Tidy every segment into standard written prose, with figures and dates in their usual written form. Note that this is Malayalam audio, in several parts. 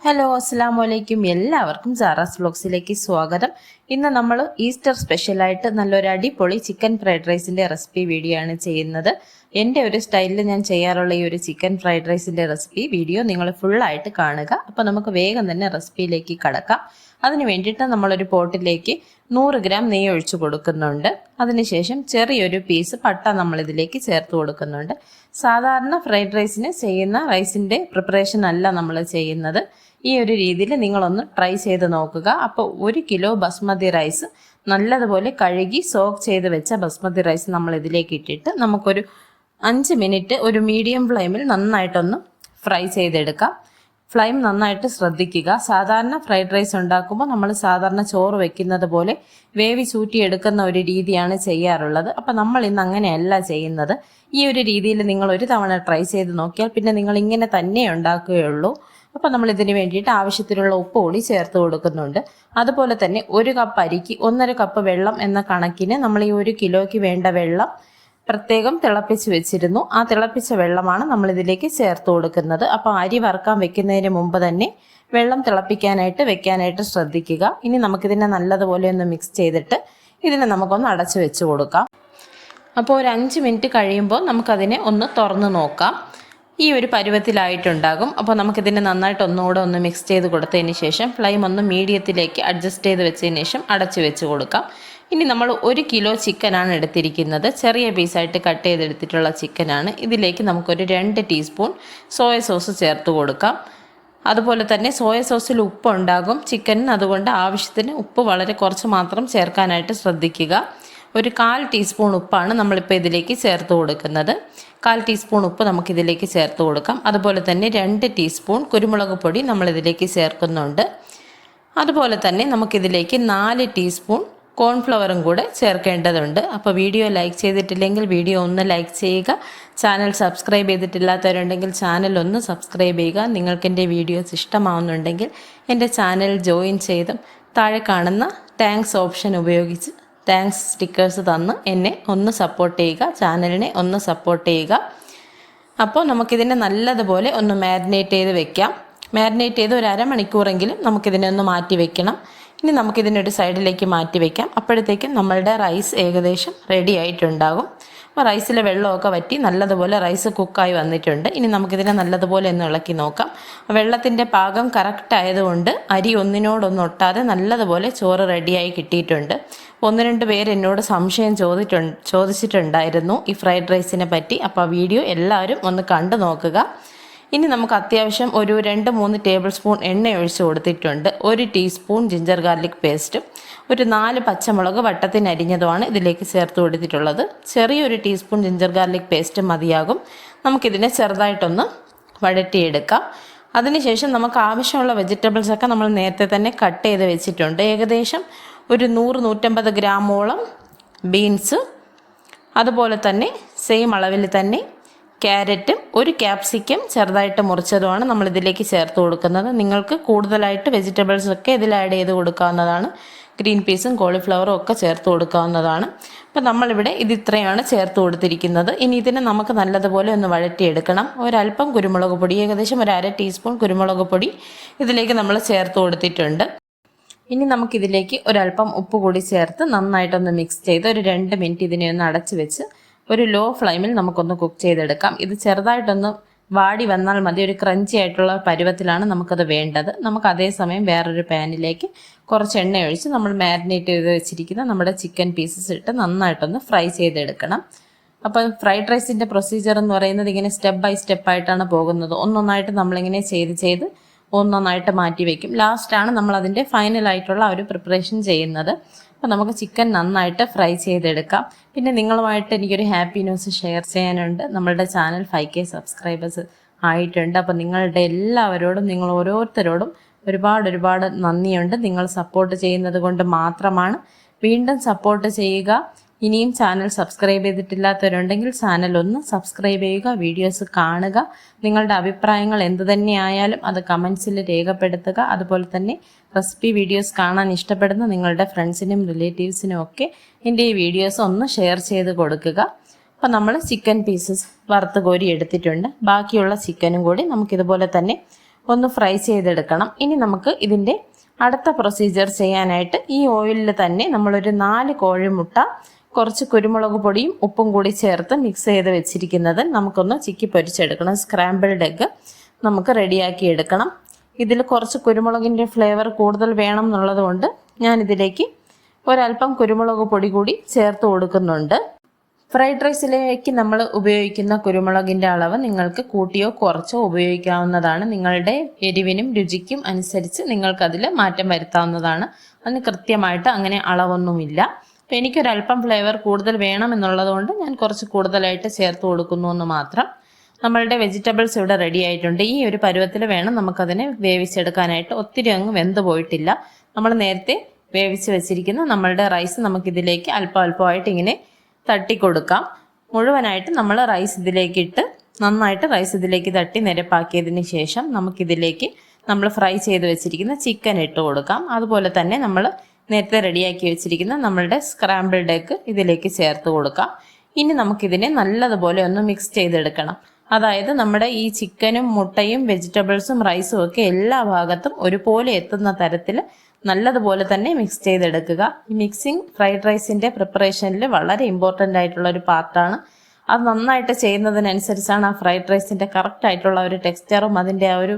ഹലോ അസ്സലാമലൈക്കും എല്ലാവർക്കും സാറാസ് വ്ലോഗ്സിലേക്ക് സ്വാഗതം. ഇന്ന് നമ്മൾ ഈസ്റ്റർ സ്പെഷ്യലായിട്ട് നല്ലൊരു അടിപൊളി ചിക്കൻ ഫ്രൈഡ് റൈസിൻ്റെ റെസിപ്പി വീഡിയോ ആണ് ചെയ്യുന്നത്. എൻ്റെ ഒരു സ്റ്റൈലിൽ ഞാൻ ചെയ്യാറുള്ള ഈ ഒരു ചിക്കൻ ഫ്രൈഡ് റൈസിൻ്റെ റെസിപ്പി വീഡിയോ നിങ്ങൾ ഫുള്ളായിട്ട് കാണുക. അപ്പോൾ നമുക്ക് വേഗം തന്നെ റെസിപ്പിയിലേക്ക് കടക്കാം. അതിന് വേണ്ടിയിട്ട് നമ്മളൊരു പോട്ടിലേക്ക് 100 ഗ്രാം നെയ്യ് ഒഴിച്ചു കൊടുക്കുന്നുണ്ട്. അതിനുശേഷം ചെറിയൊരു പീസ് പട്ട നമ്മളിതിലേക്ക് ചേർത്ത് കൊടുക്കുന്നുണ്ട്. സാധാരണ ഫ്രൈഡ് റൈസിന് ചെയ്യുന്ന റൈസിൻ്റെ പ്രിപ്പറേഷൻ അല്ല നമ്മൾ ചെയ്യുന്നത്. ഈ ഒരു രീതിയിൽ നിങ്ങളൊന്ന് ട്രൈ ചെയ്ത് നോക്കുക. അപ്പോൾ 1 കിലോ ബസ്മതി റൈസ് നല്ലതുപോലെ കഴുകി സോക്ക് ചെയ്ത് വെച്ച ബസ്മതി റൈസ് നമ്മൾ ഇതിലേക്ക് ഇട്ടിട്ട് നമുക്കൊരു 5 മിനിറ്റ് ഒരു മീഡിയം ഫ്ലെയിമിൽ നന്നായിട്ടൊന്ന് ഫ്രൈ ചെയ്തെടുക്കാം. ഫ്ലെയിം നന്നായിട്ട് ശ്രദ്ധിക്കുക. സാധാരണ ഫ്രൈഡ് റൈസ് ഉണ്ടാക്കുമ്പോൾ നമ്മൾ സാധാരണ ചോറ് വെക്കുന്നത് പോലെ വേവി ചൂറ്റിയെടുക്കുന്ന ഒരു രീതിയാണ് ചെയ്യാറുള്ളത്. അപ്പം നമ്മൾ ഇന്ന് അങ്ങനെയല്ല ചെയ്യുന്നത്. ഈ ഒരു രീതിയിൽ നിങ്ങൾ ഒരു തവണ ട്രൈ ചെയ്ത് നോക്കിയാൽ പിന്നെ നിങ്ങൾ ഇങ്ങനെ തന്നെ ഉണ്ടാക്കുകയുള്ളൂ. അപ്പോൾ നമ്മൾ ഇതിന് വേണ്ടിയിട്ട് ആവശ്യത്തിനുള്ള ഉപ്പ് കൂടി ചേർത്ത് കൊടുക്കുന്നുണ്ട്. അതുപോലെ തന്നെ 1 കപ്പ് അരിക്ക് 1.5 കപ്പ് വെള്ളം എന്ന കണക്കിന് നമ്മൾ ഈ 1 കിലോയ്ക്ക് വേണ്ട വെള്ളം പ്രത്യേകം തിളപ്പിച്ച് വെച്ചിരുന്നു. ആ തിളപ്പിച്ച വെള്ളമാണ് നമ്മൾ ഇതിലേക്ക് ചേർത്ത് കൊടുക്കുന്നത്. അപ്പോൾ അരി വറുക്കാൻ വെക്കുന്നതിന് മുമ്പ് തന്നെ വെള്ളം വെക്കാനായിട്ട് ശ്രദ്ധിക്കുക. ഇനി നമുക്കിതിനെ നല്ലതുപോലെ ഒന്ന് മിക്സ് ചെയ്തിട്ട് ഇതിനെ നമുക്കൊന്ന് അടച്ചു വെച്ച് കൊടുക്കാം. അപ്പോൾ ഒരു 5 മിനിറ്റ് കഴിയുമ്പോൾ നമുക്കതിനെ ഒന്ന് തുറന്ന് നോക്കാം. ഈ ഒരു പരുവത്തിലായിട്ടുണ്ടാകും. അപ്പോൾ നമുക്കിതിനെ നന്നായിട്ട് ഒന്നുകൂടെ ഒന്ന് മിക്സ് ചെയ്ത് കൊടുത്തതിന് ശേഷം ഫ്ലെയിം ഒന്ന് മീഡിയത്തിലേക്ക് അഡ്ജസ്റ്റ് ചെയ്ത് വെച്ചതിന് ശേഷം അടച്ചു വെച്ച് കൊടുക്കാം. ഇനി നമ്മൾ 1 കിലോ ചിക്കനാണ് എടുത്തിരിക്കുന്നത്. ചെറിയ പീസായിട്ട് കട്ട് ചെയ്തെടുത്തിട്ടുള്ള ചിക്കനാണ്. ഇതിലേക്ക് നമുക്കൊരു 2 ടീസ്പൂൺ സോയ സോസ് ചേർത്ത് കൊടുക്കാം. അതുപോലെ തന്നെ സോയ സോസിൽ ഉപ്പ് ഉണ്ടാകും ചിക്കനിന്, അതുകൊണ്ട് ആവശ്യത്തിന് ഉപ്പ് വളരെ കുറച്ച് മാത്രം ചേർക്കാനായിട്ട് ശ്രദ്ധിക്കുക. ഒരു 1/4 ടീസ്പൂൺ ഉപ്പാണ് നമ്മളിപ്പോൾ ഇതിലേക്ക് ചേർത്ത് കൊടുക്കുന്നത്. 1/4 ടീസ്പൂൺ ഉപ്പ് നമുക്കിതിലേക്ക് ചേർത്ത് കൊടുക്കാം. അതുപോലെ തന്നെ 2 ടീസ്പൂൺ കുരുമുളക് പൊടി നമ്മളിതിലേക്ക് ചേർക്കുന്നുണ്ട്. അതുപോലെ തന്നെ നമുക്കിതിലേക്ക് 4 ടീസ്പൂൺ കോൺഫ്ലവറും കൂടെ ചേർക്കേണ്ടതുണ്ട്. അപ്പോൾ വീഡിയോ ലൈക്ക് ചെയ്തിട്ടില്ലെങ്കിൽ വീഡിയോ ഒന്ന് ലൈക്ക് ചെയ്യുക. ചാനൽ സബ്സ്ക്രൈബ് ചെയ്തിട്ടില്ലാത്തവരുണ്ടെങ്കിൽ ചാനൽ ഒന്ന് സബ്സ്ക്രൈബ് ചെയ്യുക. നിങ്ങൾക്ക് എൻ്റെ വീഡിയോസ് ഇഷ്ടമാവുന്നുണ്ടെങ്കിൽ എൻ്റെ ചാനൽ ജോയിൻ ചെയ്തും താഴെ കാണുന്ന താങ്ക്സ് ഓപ്ഷൻ ഉപയോഗിച്ച് താങ്ക്സ് സ്റ്റിക്കേഴ്സ് തന്ന് എന്നെ ഒന്ന് സപ്പോർട്ട് ചെയ്യുക, ചാനലിനെ ഒന്ന് സപ്പോർട്ട് ചെയ്യുക. അപ്പോൾ നമുക്കിതിനെ നല്ലതുപോലെ ഒന്ന് മാരിനേറ്റ് ചെയ്ത് വെക്കാം. മാരിനേറ്റ് ചെയ്ത് ഒരു അരമണിക്കൂറെങ്കിലും നമുക്കിതിനെ ഒന്ന് മാറ്റി വെക്കണം. ഇനി നമുക്കിതിനൊരു സൈഡിലേക്ക് മാറ്റി വയ്ക്കാം. അപ്പോഴത്തേക്കും നമ്മളുടെ റൈസ് ഏകദേശം റെഡി ആയിട്ടുണ്ടാകും. അപ്പോൾ റൈസിലെ വെള്ളമൊക്കെ വറ്റി നല്ലതുപോലെ റൈസ് കുക്കായി വന്നിട്ടുണ്ട്. ഇനി നമുക്കിതിനെ നല്ലതുപോലെ ഒന്ന് ഇളക്കി നോക്കാം. വെള്ളത്തിൻ്റെ പാകം കറക്റ്റ് ആയതുകൊണ്ട് അരി ഒന്നിനോടൊന്നും ഒട്ടാതെ നല്ലതുപോലെ ചോറ് റെഡിയായി കിട്ടിയിട്ടുണ്ട്. 1-2 പേര് എന്നോട് സംശയം ചോദിച്ചിട്ടുണ്ടായിരുന്നു ഈ ഫ്രൈഡ് റൈസിനെ പറ്റി. അപ്പോൾ ആ വീഡിയോ എല്ലാവരും ഒന്ന് കണ്ടു നോക്കുക. ഇനി നമുക്ക് അത്യാവശ്യം ഒരു 2-3 ടേബിൾ സ്പൂൺ എണ്ണ ഒഴിച്ച് കൊടുത്തിട്ടുണ്ട്. 1 ടീസ്പൂൺ ജിഞ്ചർ ഗാർലിക് പേസ്റ്റും ഒരു 4 പച്ചമുളക് വട്ടത്തിന് അരിഞ്ഞതുമാണ് ഇതിലേക്ക് ചേർത്ത് കൊടുത്തിട്ടുള്ളത്. ചെറിയൊരു ടീസ്പൂൺ ജിഞ്ചർ ഗാർലിക് പേസ്റ്റ് മതിയാകും. നമുക്കിതിനെ ചെറുതായിട്ടൊന്ന് വഴറ്റിയെടുക്കാം. അതിനുശേഷം നമുക്ക് ആവശ്യമുള്ള വെജിറ്റബിൾസൊക്കെ നമ്മൾ നേരത്തെ തന്നെ കട്ട് ചെയ്ത് വെച്ചിട്ടുണ്ട്. ഏകദേശം ഒരു 100-150 ഗ്രാമോളം ബീൻസ്, അതുപോലെ തന്നെ സെയിം അളവിൽ തന്നെ ക്യാരറ്റും 1 ക്യാപ്സിക്കം ചെറുതായിട്ട് മുറിച്ചതുമാണ് നമ്മൾ ഇതിലേക്ക് ചേർത്ത് കൊടുക്കുന്നത്. നിങ്ങൾക്ക് കൂടുതലായിട്ട് വെജിറ്റബിൾസൊക്കെ ഇതിൽ ആഡ് ചെയ്ത് കൊടുക്കാവുന്നതാണ്. ഗ്രീൻ പീസും കോളിഫ്ലവറും ഒക്കെ ചേർത്ത് കൊടുക്കാവുന്നതാണ്. അപ്പോൾ നമ്മളിവിടെ ഇത്രയാണ് ചേർത്ത് കൊടുത്തിരിക്കുന്നത്. ഇനി ഇതിനെ നമുക്ക് നല്ലതുപോലെ ഒന്ന് വഴറ്റിയെടുക്കണം. ഒരല്പം കുരുമുളക് പൊടി, ഏകദേശം ഒരു 1/2 ടീസ്പൂൺ കുരുമുളക് പൊടി ഇതിലേക്ക് നമ്മൾ ചേർത്ത് കൊടുത്തിട്ടുണ്ട്. ഇനി നമുക്കിതിലേക്ക് ഒരല്പം ഉപ്പ് കൂടി ചേർത്ത് നന്നായിട്ടൊന്ന് മിക്സ് ചെയ്ത് ഒരു 2 മിനിറ്റ് ഇതിനെ ഒന്ന് അടച്ച് വെച്ച് ഒരു ലോ ഫ്ലെയിമിൽ നമുക്കൊന്ന് കുക്ക് ചെയ്തെടുക്കാം. ഇത് ചെറുതായിട്ടൊന്ന് വാടി വന്നാൽ മതി. ഒരു ക്രഞ്ചി ആയിട്ടുള്ള പരുവത്തിലാണ് നമുക്കത് വേണ്ടത്. നമുക്ക് അതേസമയം വേറൊരു പാനിലേക്ക് കുറച്ച് എണ്ണ ഒഴിച്ച് നമ്മൾ മാരിനേറ്റ് ചെയ്ത് വെച്ചിരിക്കുന്ന നമ്മുടെ ചിക്കൻ പീസസ് ഇട്ട് നന്നായിട്ടൊന്ന് ഫ്രൈ ചെയ്തെടുക്കണം. അപ്പോൾ ഫ്രൈഡ് റൈസിൻ്റെ പ്രൊസീജിയർ എന്ന് പറയുന്നത് ഇങ്ങനെ സ്റ്റെപ്പ് ബൈ സ്റ്റെപ്പായിട്ടാണ് പോകുന്നത്. ഒന്നൊന്നായിട്ട് നമ്മളിങ്ങനെ ചെയ്ത് ഒന്നൊന്നായിട്ട് മാറ്റി വയ്ക്കും. ലാസ്റ്റാണ് നമ്മൾ അതിൻ്റെ ഫൈനലായിട്ടുള്ള ഒരു പ്രിപ്പറേഷൻ ചെയ്യുന്നത്. അപ്പോൾ നമുക്ക് ചിക്കൻ നന്നായിട്ട് ഫ്രൈ ചെയ്തെടുക്കാം. പിന്നെ നിങ്ങളുമായിട്ട് എനിക്കൊരു ഹാപ്പി ന്യൂസ് ഷെയർ ചെയ്യാനുണ്ട്. നമ്മളുടെ ചാനൽ 5K സബ്സ്ക്രൈബേഴ്സ് ആയിട്ടുണ്ട്. അപ്പോൾ നിങ്ങളുടെ എല്ലാവരോടും, നിങ്ങൾ ഓരോരുത്തരോടും ഒരുപാട് നന്ദിയുണ്ട്. നിങ്ങൾ സപ്പോർട്ട് ചെയ്യുന്നത് കൊണ്ട് മാത്രമാണ്. വീണ്ടും സപ്പോർട്ട് ചെയ്യുക. ഇനിയും ചാനൽ സബ്സ്ക്രൈബ് ചെയ്തിട്ടില്ലാത്തവരുണ്ടെങ്കിൽ ചാനൽ ഒന്ന് സബ്സ്ക്രൈബ് ചെയ്യുക, വീഡിയോസ് കാണുക. നിങ്ങളുടെ അഭിപ്രായങ്ങൾ എന്തു തന്നെയായാലും അത് കമൻസിൽ രേഖപ്പെടുത്തുക. അതുപോലെ തന്നെ റെസിപ്പി വീഡിയോസ് കാണാൻ ഇഷ്ടപ്പെടുന്ന നിങ്ങളുടെ ഫ്രണ്ട്സിനും റിലേറ്റീവ്സിനും ഒക്കെ എൻ്റെ ഈ വീഡിയോസ് ഒന്ന് ഷെയർ ചെയ്ത് കൊടുക്കുക. അപ്പോൾ നമ്മൾ ചിക്കൻ പീസസ് വറുത്ത് കോരി എടുത്തിട്ടുണ്ട്. ബാക്കിയുള്ള ചിക്കനും കൂടി നമുക്കിതുപോലെ തന്നെ ഒന്ന് ഫ്രൈ ചെയ്തെടുക്കണം. ഇനി നമുക്ക് ഇതിൻ്റെ അടുത്ത പ്രൊസീജിയർ ചെയ്യാനായിട്ട് ഈ ഓയിലിൽ തന്നെ നമ്മളൊരു 4 കോഴിമുട്ട കുറച്ച് കുരുമുളക് പൊടിയും ഉപ്പും കൂടി ചേർത്ത് മിക്സ് ചെയ്ത് വെച്ചിരിക്കുന്നത് നമുക്കൊന്ന് ചിക്കി പൊരിച്ചെടുക്കണം. സ്ക്രാമ്പിൾഡ് എഗ്ഗ് നമുക്ക് റെഡിയാക്കി എടുക്കണം. ഇതിൽ കുറച്ച് കുരുമുളകിൻ്റെ ഫ്ലേവർ കൂടുതൽ വേണം എന്നുള്ളതുകൊണ്ട് ഞാനിതിലേക്ക് ഒരല്പം കുരുമുളക് പൊടി കൂടി ചേർത്ത് കൊടുക്കുന്നുണ്ട്. ഫ്രൈഡ് റൈസിലേക്ക് നമ്മൾ ഉപയോഗിക്കുന്ന കുരുമുളകിൻ്റെ അളവ് നിങ്ങൾക്ക് കൂട്ടിയോ കുറച്ചോ ഉപയോഗിക്കാവുന്നതാണ്. നിങ്ങളുടെ എരിവിനും രുചിക്കും അനുസരിച്ച് നിങ്ങൾക്കതിൽ മാറ്റം വരുത്താവുന്നതാണ്. അതിന് കൃത്യമായിട്ട് അങ്ങനെ അളവൊന്നുമില്ല. അപ്പോൾ എനിക്കൊരല്പം ഫ്ലേവർ കൂടുതൽ വേണമെന്നുള്ളതുകൊണ്ട് ഞാൻ കുറച്ച് കൂടുതലായിട്ട് ചേർത്ത് കൊടുക്കുന്നു എന്ന് മാത്രം. നമ്മളുടെ വെജിറ്റബിൾസ് ഇവിടെ റെഡി ആയിട്ടുണ്ട്. ഈ ഒരു പരുവത്തിൽ വേണം നമുക്കതിനെ വേവിച്ചെടുക്കാനായിട്ട്. ഒത്തിരി അങ്ങ് വെന്ത് പോയിട്ടില്ല. നമ്മൾ നേരത്തെ വേവിച്ച് വെച്ചിരിക്കുന്ന നമ്മളുടെ റൈസ് നമുക്കിതിലേക്ക് അല്പമായിട്ട് ഇങ്ങനെ തട്ടിക്കൊടുക്കാം. മുഴുവനായിട്ട് നമ്മൾ റൈസ് ഇതിലേക്ക് ഇട്ട് നന്നായിട്ട് റൈസ് ഇതിലേക്ക് തട്ടി നിരപ്പാക്കിയതിന് ശേഷം നമുക്കിതിലേക്ക് നമ്മൾ ഫ്രൈ ചെയ്ത് വെച്ചിരിക്കുന്ന ചിക്കൻ ഇട്ട് കൊടുക്കാം. അതുപോലെ തന്നെ നമ്മൾ നേരത്തെ റെഡിയാക്കി വെച്ചിരിക്കുന്ന നമ്മളുടെ സ്ക്രാമ്പിൾഡ് എഗ്ഗ് ഇതിലേക്ക് ചേർത്ത് കൊടുക്കാം. ഇനി നമുക്കിതിനെ നല്ലതുപോലെ ഒന്ന് മിക്സ് ചെയ്തെടുക്കണം. അതായത് നമ്മുടെ ഈ ചിക്കനും മുട്ടയും വെജിറ്റബിൾസും റൈസും ഒക്കെ എല്ലാ ഭാഗത്തും ഒരുപോലെ എത്തുന്ന തരത്തിൽ നല്ലതുപോലെ തന്നെ മിക്സ് ചെയ്തെടുക്കുക. ഈ മിക്സിങ് ഫ്രൈഡ് റൈസിൻ്റെ പ്രിപ്പറേഷനിൽ വളരെ ഇമ്പോർട്ടൻ്റ് ആയിട്ടുള്ള ഒരു പാർട്ടാണ്. അത് നന്നായിട്ട് ചെയ്യുന്നതിനനുസരിച്ചാണ് ആ ഫ്രൈഡ് റൈസിൻ്റെ കറക്റ്റായിട്ടുള്ള ഒരു ടെക്സ്ചറും അതിൻ്റെ ആ ഒരു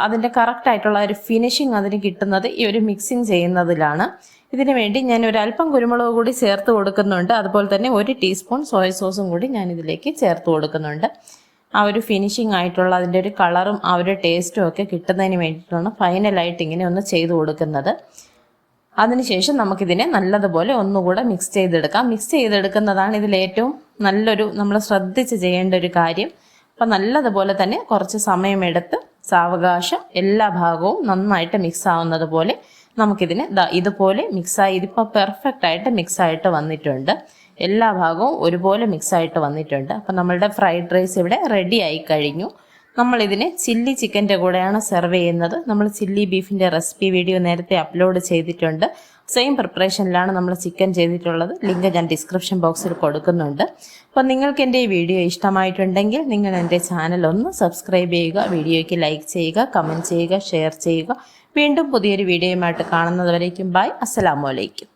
അതിൻ്റെ കറക്റ്റായിട്ടുള്ള ഒരു ഫിനിഷിങ് അതിന് കിട്ടുന്നത് ഈ ഒരു മിക്സിങ് ചെയ്യുന്നതിലാണ്. ഇതിനു വേണ്ടി ഞാൻ ഒരല്പം കുരുമുളക് കൂടി ചേർത്ത് കൊടുക്കുന്നുണ്ട്. അതുപോലെ തന്നെ 1 ടീസ്പൂൺ സോയ സോസും കൂടി ഞാൻ ഇതിലേക്ക് ചേർത്ത് കൊടുക്കുന്നുണ്ട്. ആ ഒരു ഫിനിഷിംഗ് ആയിട്ടുള്ള അതിൻ്റെ ഒരു കളറും ആ ഒരു ടേസ്റ്റും ഒക്കെ കിട്ടുന്നതിന് വേണ്ടിയിട്ടാണ് ഫൈനലായിട്ട് ഇങ്ങനെ ഒന്ന് ചെയ്ത് കൊടുക്കുന്നത്. അതിനുശേഷം നമുക്കിതിനെ നല്ലതുപോലെ ഒന്നുകൂടെ മിക്സ് ചെയ്തെടുക്കാം. മിക്സ് ചെയ്തെടുക്കുന്നതാണ് ഇതിലേറ്റവും നല്ലൊരു നമ്മൾ ശ്രദ്ധിച്ച് ചെയ്യേണ്ട ഒരു കാര്യം. അപ്പം നല്ലതുപോലെ തന്നെ കുറച്ച് സമയമെടുത്ത് സാവകാശം എല്ലാ ഭാഗവും നന്നായിട്ട് മിക്സ് ആവുന്നത് പോലെ നമുക്കിതിനെ ഇതുപോലെ മിക്സായി ഇതിപ്പോൾ പെർഫെക്റ്റ് ആയിട്ട് മിക്സായിട്ട് വന്നിട്ടുണ്ട്. എല്ലാ ഭാഗവും ഒരുപോലെ മിക്സായിട്ട് വന്നിട്ടുണ്ട്. അപ്പം നമ്മളുടെ ഫ്രൈഡ് റൈസ് ഇവിടെ റെഡി ആയി കഴിഞ്ഞു. നമ്മളിതിനെ ചില്ലി ചിക്കൻ്റെ കൂടെയാണ് സെർവ് ചെയ്യുന്നത്. നമ്മൾ ചില്ലി ബീഫിൻ്റെ റെസിപ്പി വീഡിയോ നേരത്തെ അപ്ലോഡ് ചെയ്തിട്ടുണ്ട്. സെയിം പ്രിപ്പറേഷനിലാണ് നമ്മൾ ചിക്കൻ ചെയ്തിട്ടുള്ളത്. ലിങ്ക് ഞാൻ ഡിസ്ക്രിപ്ഷൻ ബോക്സിൽ കൊടുക്കുന്നുണ്ട്. അപ്പോൾ നിങ്ങൾക്ക് എൻ്റെ ഈ വീഡിയോ ഇഷ്ടമായിട്ടുണ്ടെങ്കിൽ നിങ്ങൾ എൻ്റെ ചാനൽ ഒന്ന് സബ്സ്ക്രൈബ് ചെയ്യുക, വീഡിയോയ്ക്ക് ലൈക്ക് ചെയ്യുക, കമൻറ്റ് ചെയ്യുക, ഷെയർ ചെയ്യുക. വീണ്ടും പുതിയൊരു വീഡിയോയുമായിട്ട് കാണുന്നതുവരേക്കും ബൈ. അസ്സലാമു അലൈക്കും.